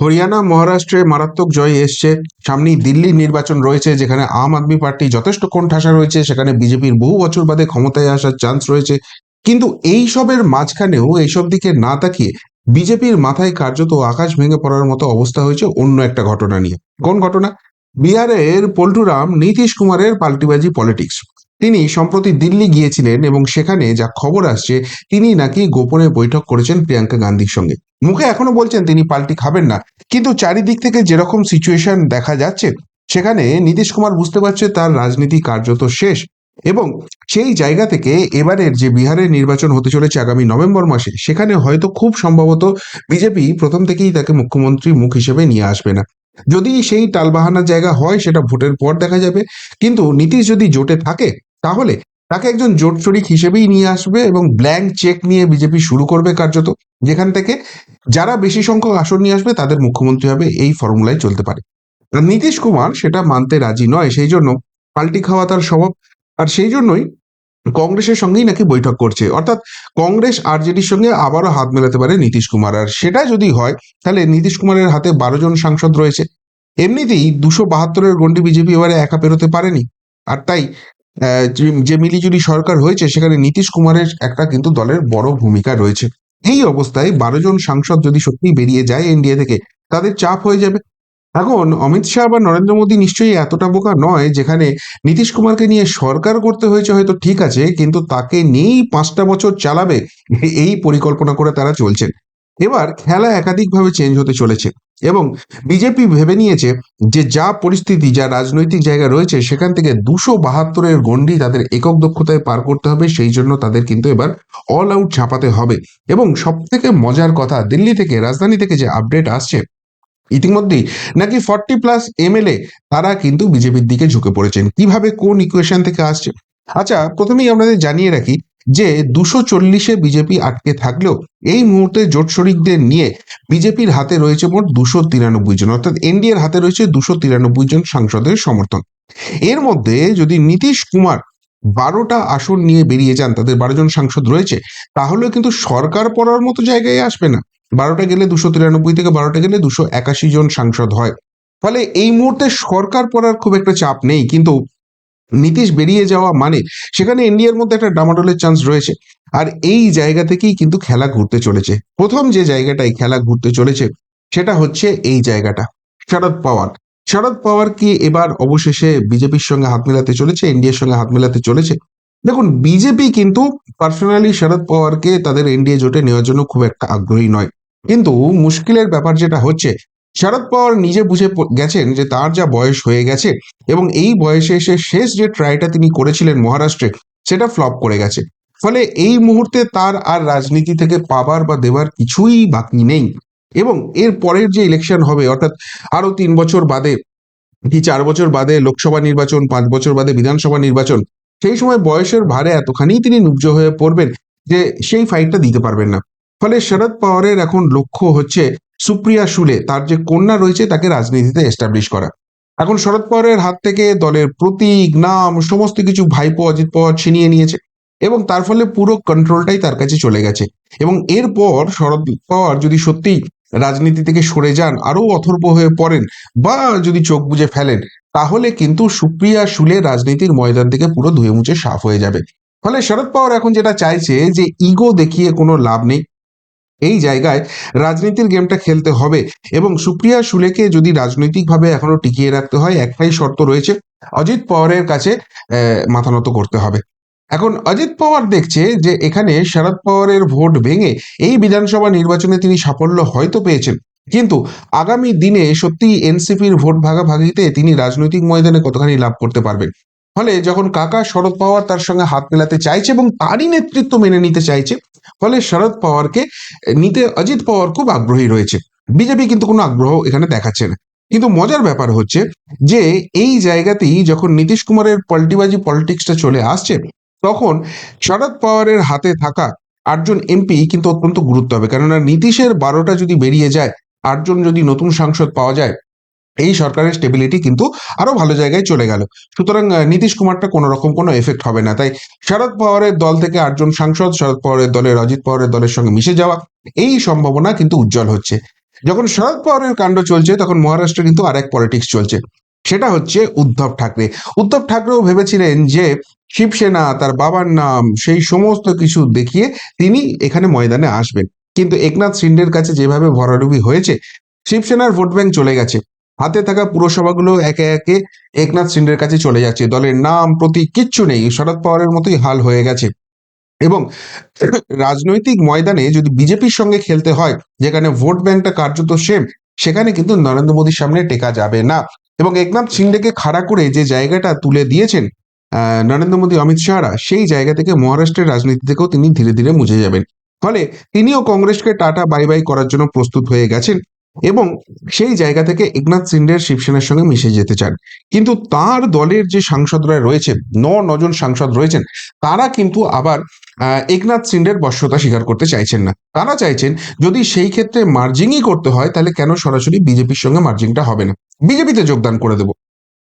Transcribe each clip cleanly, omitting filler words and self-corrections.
হরিয়ানা মহারাষ্ট্রে মারাত্মক জয় এসছে। সামনেই দিল্লির নির্বাচন রয়েছে, যেখানে আম আদমি পার্টি যথেষ্ট কোণঠাসা রয়েছে, সেখানে বিজেপির বহু বছর বাদে ক্ষমতায় আসার চান্স রয়েছে। কিন্তু এই সবের মাঝখানেও এইসব দিকে না তাকিয়ে বিজেপির মাথায় কার্যত আকাশ ভেঙে পড়ার মতো অবস্থা হয়েছে অন্য একটা ঘটনা নিয়ে। কোন ঘটনা? বিহারের পল্টুরাম নীতিশ কুমারের পাল্টিবাজি পলিটিক্স। তিনি সম্প্রতি দিল্লি গিয়েছিলেন এবং সেখানে যা খবর আসছে, তিনি নাকি গোপনে বৈঠক করেছেন প্রিয়াঙ্কা গান্ধীর সঙ্গে। মুখে এখনো বলছেন তিনি পাল্টি খাবেন না, কিন্তু চারিদিক থেকে যেরকম সিচুয়েশন দেখা যাচ্ছে, সেখানে নীতিশ কুমার বুঝতে পারছে তার রাজনীতি কার্যত শেষ। এবং সেই জায়গা থেকে এবারের যে বিহারের নির্বাচন হতে চলেছে আগামী নভেম্বর মাসে, সেখানে হয়তো খুব সম্ভবত বিজেপি প্রথম থেকেই তাকে মুখ্যমন্ত্রী মুখ হিসেবে নিয়ে আসবে না। যদি সেই টালবাহানার জায়গা হয় সেটা ভোটের পর দেখা যাবে, কিন্তু নীতিশ যদি জোটে থাকে তাহলে তাকে একজন জোট শরিক হিসেবেই নিয়ে আসবে এবং ব্ল্যাঙ্ক চেক নিয়ে বিজেপি শুরু করবে কার্যত, যেখান থেকে যারা বেশি সংখ্যক আসন নিয়ে আসবে তাদের মুখ্যমন্ত্রী হবে, এই ফর্মুলায় চলতে পারে। আর নীতিশ কুমার সেটা মানতে রাজি নয়, সেই জন্য পাল্টি খাওয়া তার স্বভাব। আর সেই জন্যই কংগ্রেসের সঙ্গেই নাকি বৈঠক করছে, অর্থাৎ কংগ্রেস আরজেডির সঙ্গে আবারও হাত মেলাতে পারে নীতিশ কুমার। আর সেটা যদি হয় তাহলে নীতিশ কুমারের হাতে 12 জন সাংসদ রয়েছে। এমনিতেই 272-এর গন্ডি বিজেপি এবারে একা পেরোতে পারেনি। আর তাই যে মিলিজুলি সরকার হয়েছে সেখানে নীতিশ কুমারের একটা কিন্তু দলের বড় ভূমিকা রয়েছে। এই অবস্থায় 12 জন সাংসদ যদি সত্যিই বেরিয়ে যায় এনডিএ থেকে, তাদের চাপ হয়ে যাবে। এখন অমিত শাহ বা নরেন্দ্র মোদী নিশ্চয়ই এতটা বোকা নয়, যেখানে নীতিশ কুমারকে নিয়ে সরকার করতে হয়েছে হয়তো ঠিক আছে, কিন্তু তাকে নিয়েই 5টা বছর চালাবে, এই পরিকল্পনা করে তারা চলছেন। এবার খেলা একাধিকভাবে চেঞ্জ হতে চলেছে এবং বিজেপি ভেবে নিয়েছে যে যা পরিস্থিতি, যা রাজনৈতিক জায়গা রয়েছে, সেখান থেকে 272-এর গণ্ডি তাদের একক দক্ষতায় পার করতে হবে। সেই জন্য তাদের কিন্তু এবার অল আউট ঝাঁপাতে হবে। এবং সব থেকে মজার কথা, দিল্লি থেকে, রাজধানী থেকে যে আপডেট আসছে, ইতিমধ্যেই নাকি 40+ এমএলএ তারা কিন্তু বিজেপির দিকে ঝুঁকে পড়েছেন। কিভাবে, কোন ইকুয়েশন থেকে আসছে? আচ্ছা, প্রথমেই আপনাদের জানিয়ে রাখি যে 240-এ বিজেপি আটকে থাকলেও এই মুহূর্তে জোট শরিকদের নিয়ে বিজেপির হাতে রয়েছে মোট 293 জন, অর্থাৎ এনডিএর হাতে রয়েছে 293 জন সাংসদের সমর্থন। এর মধ্যে যদি নীতিশ কুমার 12টা আসন নিয়ে বেরিয়ে যান, তাদের 12 জন সাংসদ রয়েছে, তাহলে কিন্তু সরকার পড়ার মতো জায়গায় আসবে না। 12টা গেলে 293 থেকে 12টা গেলে 281 জন সাংসদ হয়। ফলে এই মুহূর্তে সরকার পড়ার খুব একটা চাপ নেই, কিন্তু নীতিশ বেরিয়ে যাওয়া মানে সেখানে এনডিএর মধ্যে একটা ডামাডোলের চান্স রয়েছে। আর এই জায়গা থেকেই কিন্তু খেলা ঘুরতে চলেছে। প্রথম যে জায়গাটাই খেলা ঘুরতে চলেছে সেটা হচ্ছে এই জায়গাটা, শরদ পাওয়ার। শরদ পাওয়ার কি এবার অবশেষে বিজেপির সঙ্গে হাত মেলাতে চলেছে, এনডিএর সঙ্গে হাত মেলাতে চলেছে? দেখুন, বিজেপি কিন্তু পার্সোনালি শরদ পাওয়ারকে তাদের এনডিএ জোটে নেওয়ার জন্য খুব একটা আগ্রহী নয়। কিন্তু মুশকিলের ব্যাপার যেটা হচ্ছে, শরদ পাওয়ার নিজে বুঝে গেছেন যে তার যা বয়স হয়ে গেছে এবং এই বয়সে এসে শেষ যে ট্রাইটা তিনি করেছিলেন মহারাষ্ট্রে, সেটা ফ্লপ করে গেছে। ফলে এই মুহূর্তে তার আর রাজনীতি থেকে পাবার বা দেবার কিছুই বাকি নেই। এবং এর পরের যে ইলেকশন হবে, অর্থাৎ আরো 3 বছর বাদে কি 4 বছর বাদে লোকসভা নির্বাচন, 5 বছর বাদে বিধানসভা নির্বাচন, সেই সময় বয়সের ভারে এতখানি তিনি নুব্জ হয়ে পড়বেন যে সেই ফাইটটা দিতে পারবেন না। ফলে শরদ পাওয়ারের এখন লক্ষ্য হচ্ছে সুপ্রিয়া সুলে, তার যে কন্যা রয়েছে, তাকে রাজনীতিতে এস্টাবলিশ করা। এখন শরদ পাওয়ারের হাত থেকে দলের প্রতীক, নাম, সমস্ত কিছু ভাইপো অজিত পাওয়ার ছিনিয়ে নিয়েছে এবং তার ফলে পুরো কন্ট্রোলটাই তার কাছে চলে গেছে। এবং এরপর শরদ পাওয়ার যদি সত্যি রাজনীতি থেকে সরে যান, আরো অথর্ব হয়ে পড়েন, বা যদি চোখ বুজে ফেলেন, তাহলে কিন্তু সুপ্রিয়া সুলে রাজনীতির ময়দান থেকে পুরো ধুয়ে মুছে সাফ হয়ে যাবে। ফলে শরদ পাওয়ার এখন যেটা চাইছে যে ইগো দেখিয়ে কোনো লাভ নেই, এই জায়গায় রাজনীতির গেমটা খেলতে হবে। এবং সুপ্রিয়া সুলেকে যদি রাজনৈতিকভাবে এখনো টিকিয়ে রাখতে হয়, একটাই শর্ত রয়েছে, অজিত পাওয়ারের কাছে মাথা নত করতে হবে। এখন অজিত পাওয়ার দেখছে যে এখানে শরদ পাওয়ারের ভোট ভেঙে এই বিধানসভা নির্বাচনে তিনি সাফল্য হয়তো পেয়েছেন, কিন্তু আগামী দিনে সত্যি এনসিপির ভোট ভাগাভাগিতে তিনি রাজনৈতিক ময়দানে কতখানি লাভ করতে পারবেন। ফলে যখন কাকা শরদ পাওয়ার তার সঙ্গে হাত মেলাতে চাইছে এবং তারই নেতৃত্ব মেনে নিতে চাইছে, ফলে শরদ পাওয়ারকে নিতে অজিত পাওয়ার খুব আগ্রহী রয়েছে। বিজেপি কিন্তু কোনো আগ্রহ এখানে দেখাচ্ছে না। কিন্তু মজার ব্যাপার হচ্ছে যে এই জায়গাতেই যখন নীতিশ কুমারের পাল্টিবাজি পলিটিক্সটা চলে আসছে, তখন শরদ পাওয়ারের হাতে থাকা 8জন এমপি কিন্তু অত্যন্ত গুরুত্ব হবে। কেননা নীতিশের 12টা যদি বেরিয়ে যায়, 8জন যদি নতুন সাংসদ পাওয়া যায়, এই সরকারের স্টেবিলিটি কিন্তু আরো ভালো জায়গায় চলে গেল। সুতরাং নীতিশ কুমারটা কোনো রকম কোনো এফেক্ট হবে না। তাই শরদ পাওয়ারের দল থেকে 8জন সাংসদ শরদ পাওয়ারের দলের, অজিত পাওয়ারের দলের সঙ্গে মিশে যাওয়া, এই সম্ভাবনা কিন্তু উজ্জ্বল হচ্ছে। যখন শরদ পাওয়ারের কাণ্ড চলছে তখন মহারাষ্ট্রে কিন্তু আরেক পলিটিক্স চলছে, সেটা হচ্ছে উদ্ধব ঠাকরে। উদ্ধব ঠাকরেও ভেবেছিলেন যে শিবসেনা, তার বাবার নাম, সেই সমস্ত কিছু দেখিয়ে তিনি এখানে ময়দানে আসবেন, কিন্তু একনাথ শিন্ডের কাছে যেভাবে ভরাডুবি হয়েছে, শিবসেনার ভোট ব্যাংক চলে গেছে, হাতে থাকা পুরসভাগুলো একে একে একনাথ শিন্ডের কাছে চলে যাচ্ছে, দলের নাম প্রতীক কিচ্ছু নেই, শরদ পাওয়ারের মতোই হাল হয়ে গেছে। এবং রাজনৈতিক ময়দানে যদি বিজেপির সঙ্গে খেলতে হয়, যেখানে ভোট ব্যাংকটা কার্যত সেম, সেখানে কিন্তু নরেন্দ্র মোদীর সামনে টেকা যাবে না। এবং একনাথ শিন্ডেকে খাড়া করে যে জায়গাটা তুলে দিয়েছেন নরেন্দ্র মোদী, অমিত শাহরা, সেই জায়গা থেকে মহারাষ্ট্রের রাজনীতি থেকেও তিনি ধীরে ধীরে মুছে যাবেন। ফলে তিনিও কংগ্রেসকে টাটা বাই বাই করার জন্য প্রস্তুত হয়ে গেছেন এবং সেই জায়গা থেকে একনাথ শিন্ডের শিবসেনার সঙ্গে মিশে যেতে চান। কিন্তু তার দলের যে সাংসদরা রয়েছে, নজন সাংসদ রয়েছেন, তারা কিন্তু আবার একনাথ শিন্ডের বশ্যতা স্বীকার করতে চাইছেন না। তারা চাইছেন যদি সেই ক্ষেত্রে মার্জিংই করতে হয়, তাহলে কেন সরাসরি বিজেপির সঙ্গে মার্জিংটা হবে না, বিজেপিতে যোগদান করে দেবো।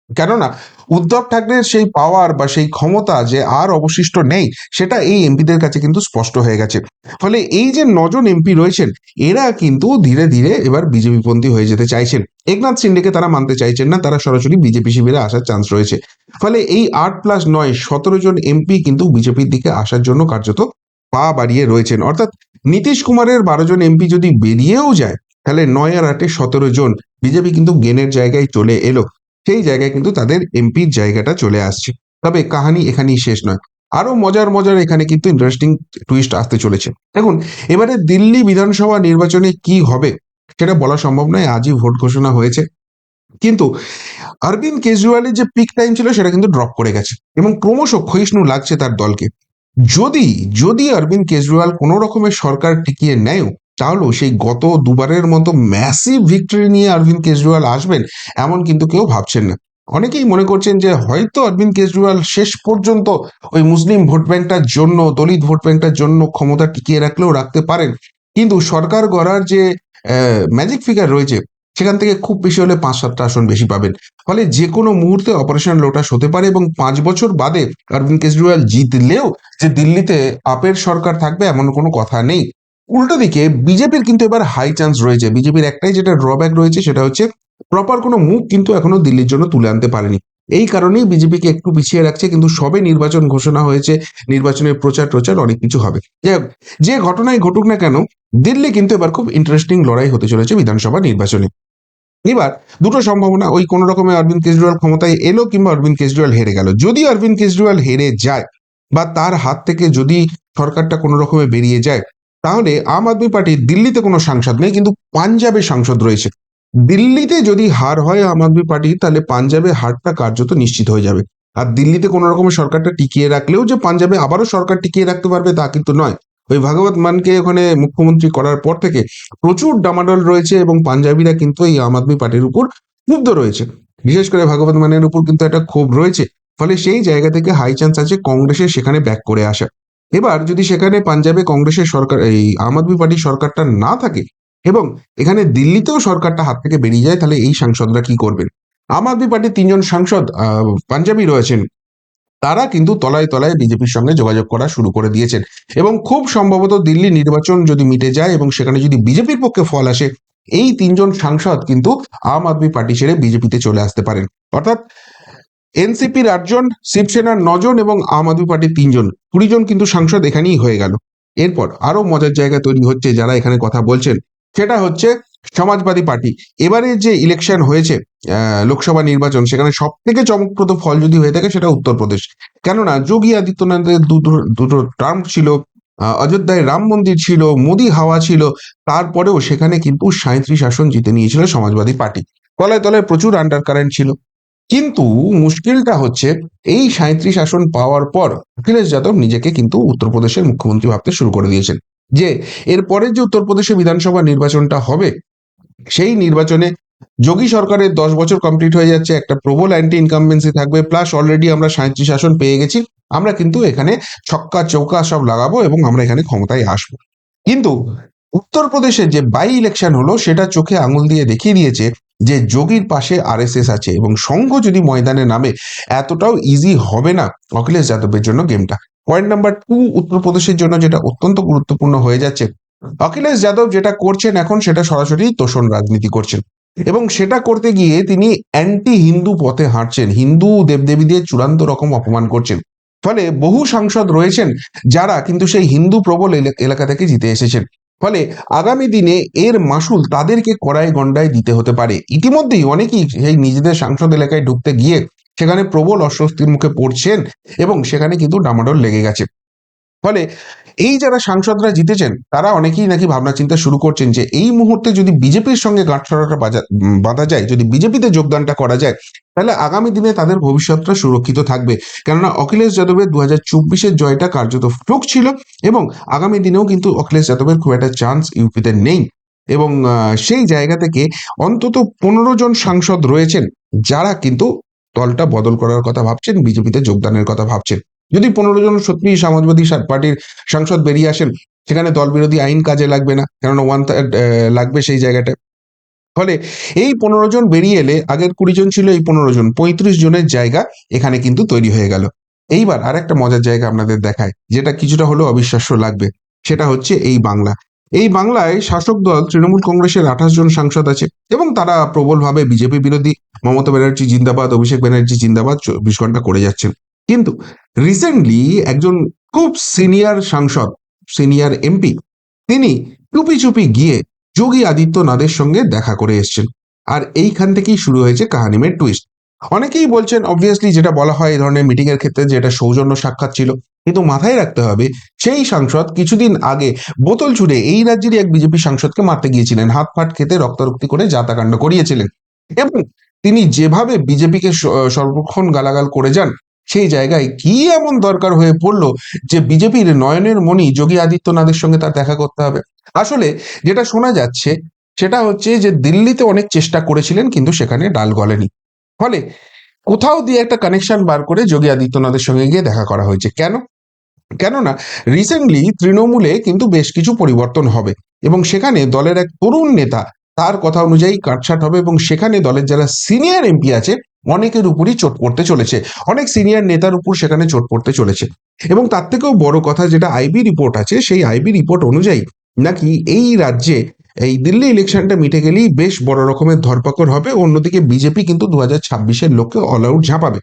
কেননা উদ্ধব ঠাকরের সেই পাওয়ার বা সেই ক্ষমতা যে আর অবশিষ্ট নেই, সেটা এই এমপিদের কাছে কিন্তু স্পষ্ট হয়ে গেছে। ফলে এই যে নজন এমপি রয়েছেন, এরা কিন্তু ধীরে ধীরে এবার বিজেপি পন্থী হয়ে যেতে চাইছেন। একনাথ শিন্ডেকে তারা মানতে চাইছেন না, তারা সরাসরি বিজেপি শিবিরে আসার চান্স রয়েছে। ফলে এই 8+9 17 জন এমপি কিন্তু বিজেপির দিকে আসার জন্য কার্যত পা বাড়িয়ে রয়েছেন। অর্থাৎ নীতিশ কুমারের 12 জন এমপি যদি বেরিয়েও যায়, তাহলে 9 আর 8 17 জন বিজেপি কিন্তু গেনের জায়গায় চলে এলো, সেই জায়গায় কিন্তু তাদের এমপির জায়গাটা চলে আসছে। তবে কাহানি এখানেই শেষ নয়, আরো মজার মজার এখানে কিন্তু ইন্টারেস্টিং টুইস্ট আসতে চলেছে। দেখুন, এবারে দিল্লি বিধানসভা নির্বাচনে কি হবে সেটা বলা সম্ভব নয়, আজই ভোট ঘোষণা হয়েছে, কিন্তু অরবিন্দ কেজরিওয়ালের যে পিক টাইম ছিল সেটা কিন্তু ড্রপ করে গেছে এবং ক্রমশ ক্ষয়িষ্ণু লাগছে তার দলকে। যদি যদি অরবিন্দ কেজরিওয়াল কোনো রকমের সরকার টিকিয়ে নেয়, তাহলেও সেই গত দুবারের মতো ম্যাসিভ ভিক্টরি নিয়ে অরবিন্দ কেজরিওয়াল আসবেন এমন কিন্তু কেউ ভাবছেন না। অনেকেই মনে করছেন যে হয়তো অরবিন্দ কেজরিওয়াল শেষ পর্যন্ত ওই মুসলিম ভোট ব্যাংকটার জন্য, দলিত ভোট ব্যাংকটার জন্য ক্ষমতা টিকিয়ে রাখলেও রাখতে পারেন, কিন্তু সরকার গড়ার যে ম্যাজিক ফিগার রয়েছে, সেখান থেকে খুব বেশি হলে 5-7টা আসন বেশি পাবেন। ফলে যে কোনো মুহূর্তে অপারেশন লোটাস হতে পারে এবং 5 বছর বাদে অরবিন্দ কেজরিওয়াল জিতলেও যে দিল্লিতে আপের সরকার থাকবে এমন কোনো কথা নেই। উল্টো দিকে বিজেপির কিন্তু এবার হাই চান্স রয়েছে। বিজেপির একটাই যেটা ড্রব্যাক রয়েছে, সেটা হচ্ছে প্রপার কোনো মুখ কিন্তু এখনো দিল্লির জন্য তুলে আনতে পারেনি। এই কারণেই বিজেপিকে একটু পিছিয়ে রাখছে, কিন্তু সবে নির্বাচন ঘোষণা হয়েছে, নির্বাচনের প্রচার টোচার অনেক কিছু হবে। যাই হোক, যে ঘটনাই ঘটুক না কেন, দিল্লি কিন্তু এবার খুব ইন্টারেস্টিং লড়াই হতে চলেছে বিধানসভা নির্বাচনে। এবার দুটো সম্ভাবনা, ওই কোনো রকমে অরবিন্দ কেজরিওয়াল ক্ষমতায় এলো কিংবা অরবিন্দ কেজরিওয়াল হেরে গেল। যদি অরবিন্দ কেজরিওয়াল হেরে যায় বা তার হাত থেকে যদি সরকারটা কোনো রকমে বেরিয়ে যায়, তাহলে আম আদমি পার্টির দিল্লিতে কোনো সাংসদ নেই, কিন্তু পাঞ্জাবে সাংসদ রয়েছে। দিল্লিতে যদি হার হয় আম আদমি পার্টি, তাহলে পাঞ্জাবে হারটা কার্যত নিশ্চিত হয়ে যাবে। আর দিল্লিতে কোনো রকমের সরকারটা টিকিয়ে রাখলেও যে পাঞ্জাবে আবারও সরকার টিকিয়ে রাখতে পারবে তা কিন্তু নয়। ওই ভাগবত মানকে ওখানে মুখ্যমন্ত্রী করার পর থেকে প্রচুর ডামাডোল রয়েছে এবং পাঞ্জাবিরা কিন্তু এই আম আদমি পার্টির উপর ক্ষুব্ধ রয়েছে। বিশেষ করে ভাগবত মানের উপর কিন্তু একটা ক্ষোভ রয়েছে। ফলে সেই জায়গা থেকে হাই চান্স আছে কংগ্রেসের সেখানে ব্যাক করে আসা। এবার যদি সেখানে পাঞ্জাবে কংগ্রেসের সরকার, এই আম আদমি পার্টির সরকারটা না থাকে এবং এখানে দিল্লিতেও সরকারটা হাত থেকে বেরিয়ে যায়, তাহলে এই সাংসদরা কি করবেন? আম আদমি পার্টির 3জন সাংসদ পাঞ্জাবি রয়েছেন, তারা কিন্তু তলায় তলায় বিজেপির সঙ্গে যোগাযোগ করা শুরু করে দিয়েছেন এবং খুব সম্ভবত দিল্লি নির্বাচন যদি মিটে যায় এবং সেখানে যদি বিজেপির পক্ষে ফল আসে, এই 3জন সাংসদ কিন্তু আম আদমি পার্টি ছেড়ে বিজেপিতে চলে আসতে পারেন। অর্থাৎ এনসিপির 8জন, শিবসেনার 9জন এবং আম আদমি পার্টির 3জন, 20জন কিন্তু সাংসদ এখানেই হয়ে গেল। এরপর আরো মজার জায়গা তৈরি হচ্ছে, যারা এখানে কথা বলছেন, সেটা হচ্ছে সমাজবাদী পার্টি। এবারে যে ইলেকশন হয়েছে, লোকসভা নির্বাচন, সেখানে সব থেকে চমকপ্রদ ফল যদি হয়ে থাকে সেটা উত্তরপ্রদেশ। কেননা যোগী আদিত্যনাথের দুটো দুটো টার্ম ছিল, অযোধ্যায় রাম মন্দির ছিল, মোদি হাওয়া ছিল, তারপরেও সেখানে কিন্তু 37 আসন জিতে নিয়েছিল সমাজবাদী পার্টি। তলায় তলায় প্রচুর আন্ডার কারেন্ট ছিল। কিন্তু মুশকিলটা হচ্ছে, এই 37 আসন পাওয়ার পর অখিলেশ যাদব নিজেকে কিন্তু উত্তরপ্রদেশের মুখ্যমন্ত্রী ভাবতে শুরু করে দিয়েছেন যে এরপরে যে উত্তরপ্রদেশে বিধানসভা নির্বাচনটা হবে, সেই নির্বাচনে যোগী সরকারের 10 বছর কমপ্লিট হয়ে যাচ্ছে, একটা প্রবল অ্যান্টি ইনকামবেন্সি থাকবে, প্লাস অলরেডি আমরা 37 আসন পেয়ে গেছি, আমরা কিন্তু এখানে ছক্কা চৌকা সব লাগাবো এবং আমরা এখানে ক্ষমতায় আসবো। কিন্তু উত্তরপ্রদেশে যে বাই ইলেকশন হলো, সেটা চোখে আঙুল দিয়ে দেখিয়ে দিয়েছে যে যোগীর পাশে আরএসএস আছে এবং সংঘ যদি ময়দানে নামে, এতটাও ইজি হবে না অখিলেশ যাদবের জন্য গেমটা। পয়েন্ট নাম্বার 2, উত্তরপ্রদেশের জন্য যেটা অত্যন্ত গুরুত্বপূর্ণ হয়ে যাচ্ছে, অখিলেশ যাদব যেটা করছেন এখন সেটা সরাসরি তোষণ রাজনীতি করছেন, এবং সেটা করতে গিয়ে তিনি অ্যান্টি হিন্দু পথে হাঁটছেন, হিন্দু দেবদেবীদের চূড়ান্ত রকম অপমান করছেন। ফলে বহু সাংসদ রয়েছেন যারা কিন্তু সেই হিন্দু প্রবল এলাকা থেকে জিতে এসেছেন। ফলে আগামী দিনে এর মাসুল তাদেরকে কড়াই গন্ডায় দিতে হতে পারে। ইতিমধ্যেই অনেকেই সেই নিজেদের সাংসদ এলাকায় ঢুকতে গিয়ে সেখানে প্রবল অস্বস্তির মুখে পড়ছেন, এবং সেখানে কিন্তু ডামাডোল লেগে গেছে। ফলে এই যারা সাংসদরা জিতেছেন তারা অনেকেই নাকি ভাবনা চিন্তা শুরু করছেন যে এই মুহূর্তে যদি বিজেপির সঙ্গে গাঁটছড়াটা বাঁধা যায়, যদি বিজেপিতে যোগদানটা করা যায়, তাহলে আগামী দিনে তাদের ভবিষ্যৎটা সুরক্ষিত থাকবে। কেননা অখিলেশ যাদবের 2024-এর জয়টা কার্যত ফ্লুক ছিল, এবং আগামী দিনেও কিন্তু অখিলেশ যাদবের খুব একটা চান্স ইউপিতে নেই। এবং সেই জায়গা থেকে অন্তত 15 জন সাংসদ রয়েছেন যারা কিন্তু দলটা বদল করার কথা ভাবছেন, বিজেপিতে যোগদানের কথা ভাবছেন। যদি 15 জন সত্যি সমাজবাদী পার্টির সাংসদ বেরিয়ে আসেন, সেখানে দল বিরোধী আইন কাজে লাগবে না, কেননা 1/3 লাগবে সেই জায়গাটায়। ফলে এই 15 জন বেরিয়ে এলে, আগের 20 জন ছিল, এই 15 জন 35 জনের জায়গা এখানে কিন্তু তৈরি হয়ে গেল। এইবার আর একটা মজার জায়গা আপনাদের দেখায়, যেটা কিছুটা হলেও অবিশ্বাস্য লাগবে। সেটা হচ্ছে এই বাংলা। এই বাংলায় শাসক দল তৃণমূল কংগ্রেসের 28 জন সাংসদ আছে, এবং তারা প্রবলভাবে বিজেপি বিরোধী। মমতা ব্যানার্জি জিন্দাবাদ, অভিষেক ব্যানার্জি জিন্দাবাদ 24 ঘন্টা করে যাচ্ছেন। কিন্তু রিসেন্টলি একজন খুব সিনিয়র সাংসদ, সিনিয়র এমপি, তিনি চুপি চুপি গিয়ে যোগী আদিত্যনাথের সঙ্গে দেখা করে এসছেন। আর এইখান থেকেই শুরু হয়েছে কাহানিমের টুইস্ট। অনেকেই বলছেন অবভিয়াসলি, যেটা বলা হয় এই ধরনের মিটিং এর ক্ষেত্রে, যে এটা সৌজন্য সাক্ষাৎ ছিল। কিন্তু মাথায় রাখতে হবে, সেই সাংসদ কিছুদিন আগে বোতল ছুড়ে এই রাজ্যেরই এক বিজেপি সাংসদকে মারতে গিয়েছিলেন, হাত ফাট খেতে রক্তারক্তি করে যাতাকাণ্ড করিয়েছিলেন। এবং তিনি যেভাবে বিজেপিকে সর্বক্ষণ গালাগাল করে যান, সেই জায়গায় কি এমন দরকার হয়ে পড়লো যে বিজেপির নয়নের মণি যোগী আদিত্যনাথের সঙ্গে তার দেখা করতে হবে? আসলে যেটা শোনা যাচ্ছে সেটা হচ্ছে যে দিল্লিতে অনেক চেষ্টা করেছিলেন, কিন্তু সেখানে ডাল গলেনি। ফলে কোথাও দিয়ে একটা কানেকশন বার করে যোগী আদিত্যনাথের সঙ্গে গিয়ে দেখা করা হয়েছে। কেন? কেননা রিসেন্টলি তৃণমূলে কিন্তু বেশ কিছু পরিবর্তন হবে, এবং সেখানে দলের এক তরুণ নেতা, তার কথা অনুযায়ী কাটছাট হবে, এবং সেখানে দলের যারা সিনিয়র এমপি আছে অনেকের উপরই চোট পড়তে চলেছে, অনেক সিনিয়র নেতার উপর সেখানে চোট পড়তে চলেছে। এবং তার থেকেও বড় কথা, যেটা আইবি রিপোর্ট আছে, সেই আইবি রিপোর্ট অনুযায়ী নাকি এই রাজ্যে এই দিল্লি ইলেকশনটা মিটে গেলেই বেশ বড় রকমের ধরপাকড় হবে। অন্যদিকে বিজেপি কিন্তু 2026-এর লোককে অল আউট ঝাঁপাবে।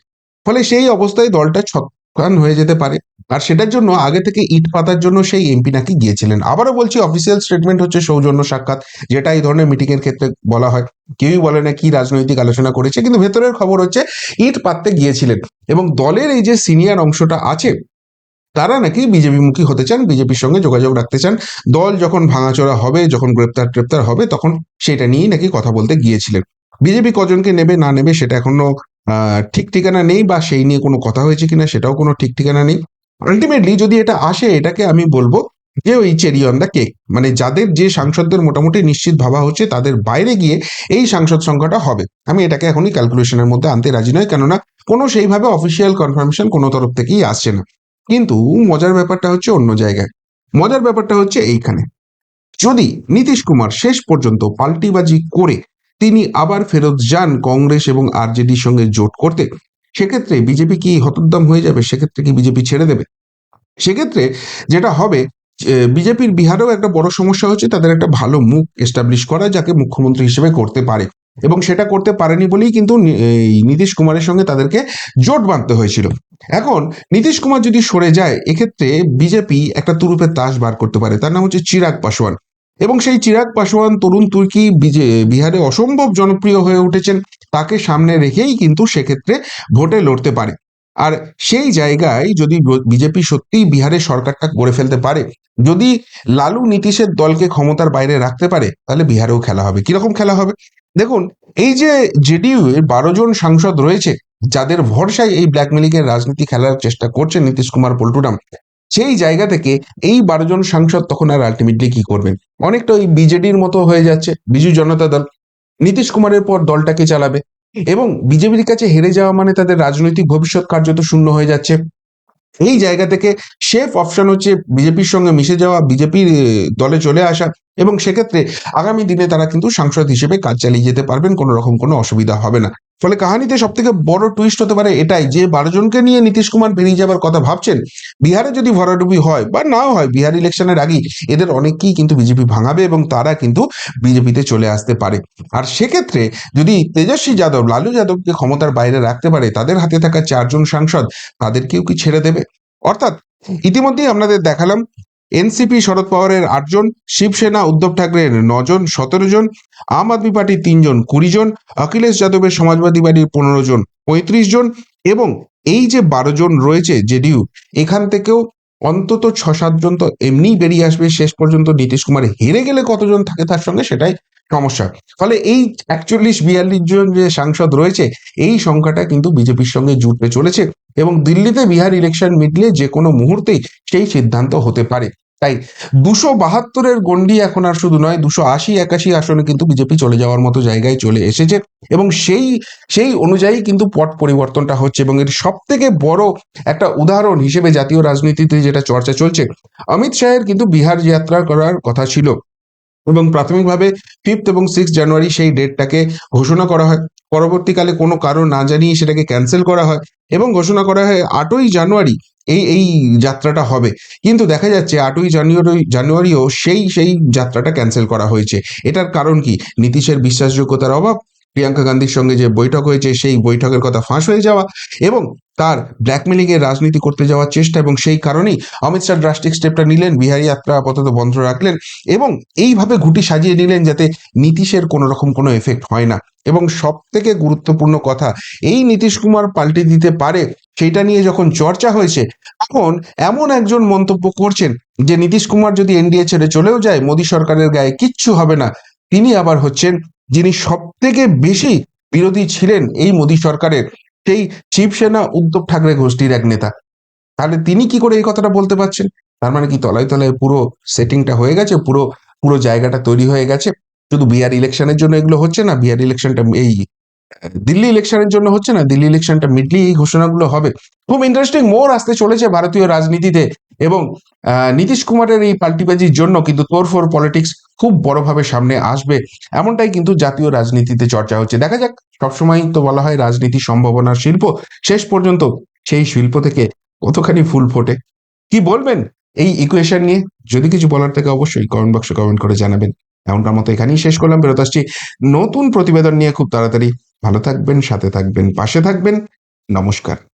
ফলে সেই অবস্থায় দলটা ছক্কান হয়ে যেতে পারে। আর সেটার জন্য আগে থেকে ইট পাতার জন্য সেই এমপি নাকি গিয়েছিলেন। আবারও বলছি, অফিসিয়াল স্টেটমেন্ট হচ্ছে সৌজন্য সাক্ষাৎ, যেটা এই ধরনের মিটিং এর ক্ষেত্রে বলা হয়। কেউই বলে না কি রাজনৈতিক আলোচনা করেছে, কিন্তু ভেতরের খবর হচ্ছে ইট পাততে গিয়েছিলেন। এবং দলের এই যে সিনিয়র অংশটা আছে, তারা নাকি বিজেপি মুখী হতে চান, বিজেপির সঙ্গে যোগাযোগ রাখতে চান। দল যখন ভাঙাচোরা হবে, যখন গ্রেপ্তার টেপ্তার হবে, তখন সেটা নিয়েই নাকি কথা বলতে গিয়েছিলেন। বিজেপি কজনকে নেবে না নেবে সেটা এখনো ঠিক ঠিকানা নেই, বা সেই নিয়ে কোনো কথা হয়েছে কিনা সেটাও কোনো ঠিক ঠিকানা নেই। আলটিমেটলি যদি এটা আসে, এটাকে আমি বলবো যে ওই চেরি অন দ্য কেক। মানে যাদের, যে সাংসদদের মোটামুটি নিশ্চিত ভাবা হচ্ছে, তাদের বাইরে গিয়ে এই সাংসদ সংখ্যাটা হবে। আমি এটাকে এখনই ক্যালকুলেশনের মধ্যে আনতে রাজি নয়, কেননা কোনো সেইভাবে অফিসিয়াল কনফার্মেশন কোনো তরফ থেকেই আসছে না। কিন্তু মজার ব্যাপারটা হচ্ছে অন্য জায়গায়। মজার ব্যাপারটা হচ্ছে এইখানে, যদি নীতিশ কুমার শেষ পর্যন্ত পাল্টিবাজি করে তিনি আবার ফেরত যান কংগ্রেস এবং আরজেডির সঙ্গে জোট করতে, সেক্ষেত্রে বিজেপি কি হতোদ্যম হয়ে যাবে? সেক্ষেত্রে কি বিজেপি ছেড়ে দেবে? সেক্ষেত্রে যেটা হবে, বিজেপির বিহারেও একটা বড় সমস্যা হচ্ছে তাদের একটা ভালো মুখ এস্টাবলিশ করা, যাকে মুখ্যমন্ত্রী হিসেবে করতে পারে। এবং সেটা করতে পারেনি বলেই কিন্তু এই নীতিশ কুমারের সঙ্গে তাদেরকে জোট বাঁধতে হয়েছিল। এখন নীতিশ কুমার যদি সরে যায়, এক্ষেত্রে বিজেপি একটা তুরুপের তাস বার করতে পারে, তার নাম হচ্ছে চিরাগ পাসওয়ান। এবং সেই চিরাগ পাসওয়ান, তরুণ তুর্কি, বিহারে অসম্ভব জনপ্রিয় হয়ে উঠেছেন। তাকে সামনে রেখেই কিন্তু সেক্ষেত্রে ভোটে লড়তে পারে। আর সেই জায়গায় যদি বিজেপি সত্যিই বিহারের সরকারটা করে ফেলতে পারে, যদি লালু নীতিশের দলকে ক্ষমতার বাইরে রাখতে পারে, তাহলে বিহারেও খেলা হবে। কিরকম খেলা হবে? দেখুন, এই যে জেডিইউ এর 12 জন সাংসদ রয়েছে, যাদের ভরসায় এই ব্ল্যাকমেলিং এর রাজনীতি খেলার চেষ্টা করছেন নীতিশ কুমার পল্টুরাম, সেই জায়গা থেকে এই 12 জন সাংসদ তখন আর আলটিমেটলি কি করবেন? অনেকটা ওই বিজেডির মতো হয়ে যাচ্ছে, বিজু জনতা দল। নীতিশ কুমারের পর দলটাকে চালাবে, এবং বিজেপির কাছে হেরে যাওয়া মানে তাদের রাজনৈতিক ভবিষ্যৎ কার্যত শূন্য হয়ে যাচ্ছে। এই জায়গা থেকে সেফ অপশন হচ্ছে বিজেপির সঙ্গে মিশে যাওয়া, বিজেপির দলে চলে আসা, এবং সেক্ষেত্রে আগামী দিনে তারা কিন্তু সাংসদ হিসেবে কাজ চালিয়ে যেতে পারবেন, কোনো রকম কোনো অসুবিধা হবে না। ফলে কাহানিতে সব থেকে বড় টুইস্ট হতে পারে এটাই যে 12 জনকে নিয়ে নীতিশ কুমার বেরিয়ে যাবার কথা ভাবছেন, বিহারে যদি ভরাডুবি হয় বা নাও হয়, বিহার ইলেকশনের আগেই এদের অনেককেই কিন্তু বিজেপি ভাঙাবে এবং তারা কিন্তু বিজেপিতে চলে আসতে পারে। আর সেক্ষেত্রে যদি তেজস্বী যাদব, লালু যাদবকে ক্ষমতার বাইরে রাখতে পারে, তাদের হাতে থাকা 4 জন সাংসদ তাদেরকেও কি ছেড়ে দেবে? অর্থাৎ ইতিমধ্যেই আপনাদের দেখালাম এনসিপি শরদ পাওয়ারের 8 জন, শিবসেনা উদ্ধব ঠাকরের 9 জন 17 জন, আম আদমি পার্টির 3 জন 20 জন, অখিলেশ যাদবের সমাজবাদী পার্টির 15 জন 35 জন, এবং এই যে 12 জন রয়েছে জেডিইউ, এখান থেকেও অন্তত 6-7 জন তো এমনিই বেরিয়ে আসবে। শেষ পর্যন্ত নীতিশ কুমার হেরে গেলে কতজন থাকে তার সঙ্গে, সেটাই সমস্যা। ফলে এই 41-42 জন যে সাংসদ রয়েছে, এই সংখ্যাটা কিন্তু বিজেপির সঙ্গে জুটতে চলেছে এবং দিল্লিতে বিহার ইলেকশন মিটলে যে কোনো মুহূর্তেই সেই সিদ্ধান্ত হতে পারে। তাই 272-এর গন্ডি এখন আর শুধু নয়, 280-81 আসনে কিন্তু বিজেপি চলে যাওয়ার মতো জায়গায় চলে এসেছে এবং সেই সেই অনুযায়ী কিন্তু পট পরিবর্তনটা হচ্ছে। এবং এর সব থেকে বড় একটা উদাহরণ হিসেবে জাতীয় রাজনীতিতে যেটা চর্চা চলছে, অমিত শাহের কিন্তু বিহার যাত্রা করার কথা ছিল এবং প্রাথমিকভাবে 5 এবং 6 জানুয়ারি সেই ডেটটাকে ঘোষণা করা হয়। পরবর্তীকালে কোনো কারণ না জানিয়ে সেটাকে ক্যান্সেল করা হয় এবং ঘোষণা করা হয় 8ই জানুয়ারি এই যাত্রাটা হবে। কিন্তু দেখা যাচ্ছে 8ই জানুয়ারিও সেই যাত্রাটা ক্যান্সেল করা হয়েছে। এটার কারণ কি? নীতিশের বিশ্বাসযোগ্যতার অভাব, প্রিয়াঙ্কা গান্ধীর সঙ্গে যে বৈঠক হয়েছে সেই বৈঠকের কথা ফাঁস হয়ে যাওয়া এবং তার ব্ল্যাকমেলিং এর রাজনীতি করতে যাওয়ার চেষ্টা, এবং সেই কারণেই অমিত শাহ ড্রাস্টিক স্টেপটা নিলেন, বিহারি যাত্রা আপাতত বন্ধ রাখলেন এবং এইভাবে ঘুঁটি সাজিয়ে নিলেন যাতে নীতিশের কোনো রকম কোনো এফেক্ট হয় না। এবং সব থেকে গুরুত্বপূর্ণ কথা, এই নীতিশ কুমার পাল্টে দিতে পারে সেটা নিয়ে যখন চর্চা হয়েছে, তখন এমন একজন মন্তব্য করছেন যে নীতিশ কুমার যদি এনডিএ ছেড়ে চলেও যায়, মোদী সরকারের গায়ে কিচ্ছু হবে না। তিনি আবার হচ্ছেন যিনি সব থেকে বেশি বিরোধী ছিলেন এই মোদী সরকারের, সেই শিবসেনা উদ্ধব ঠাকরে গোষ্ঠীর এক নেতা। তাহলে তিনি কি করে এই কথাটা বলতে পারছেন? তার মানে কি তলায় তলায় পুরো সেটিংটা হয়ে গেছে, পুরো পুরো জায়গাটা তৈরি হয়ে গেছে। শুধু বিহার ইলেকশনের জন্য এগুলো হচ্ছে না, বিহার ইলেকশনটা এই দিল্লি ইলেকশনের জন্য হচ্ছে না, দিল্লি ইলেকশনটা মিটলেই এই ঘোষণাগুলো হবে। খুব ইন্টারেস্টিং মোড় আসতে চলেছে ভারতীয় রাজনীতিতে এবং নীতিশ কুমারের এই পাল্টিবাজির জন্য কিন্তু তোড়ফোড় পলিটিক্স খুব বড়ভাবে সামনে আসবে, এমনটাই কিন্তু জাতীয় রাজনীতিতে চর্চা হচ্ছে। দেখা যাক, সবসময় তো বলা হয় রাজনীতি সম্ভাবনার শিল্প, শেষ পর্যন্ত সেই শিল্প থেকে কতখানি ফুল ফোটে। কি বলবেন এই ইকুয়েশন নিয়ে? যদি কিছু বলার থাকে অবশ্যই কমেন্ট বক্সে কমেন্ট করে জানাবেন। এমনটার মতো এখানেই শেষ করলাম, বেরোতে আসছি নতুন প্রতিবেদন নিয়ে খুব তাড়াতাড়ি। ভালো থাকবেন, সাথে থাকবেন, পাশে থাকবেন। নমস্কার।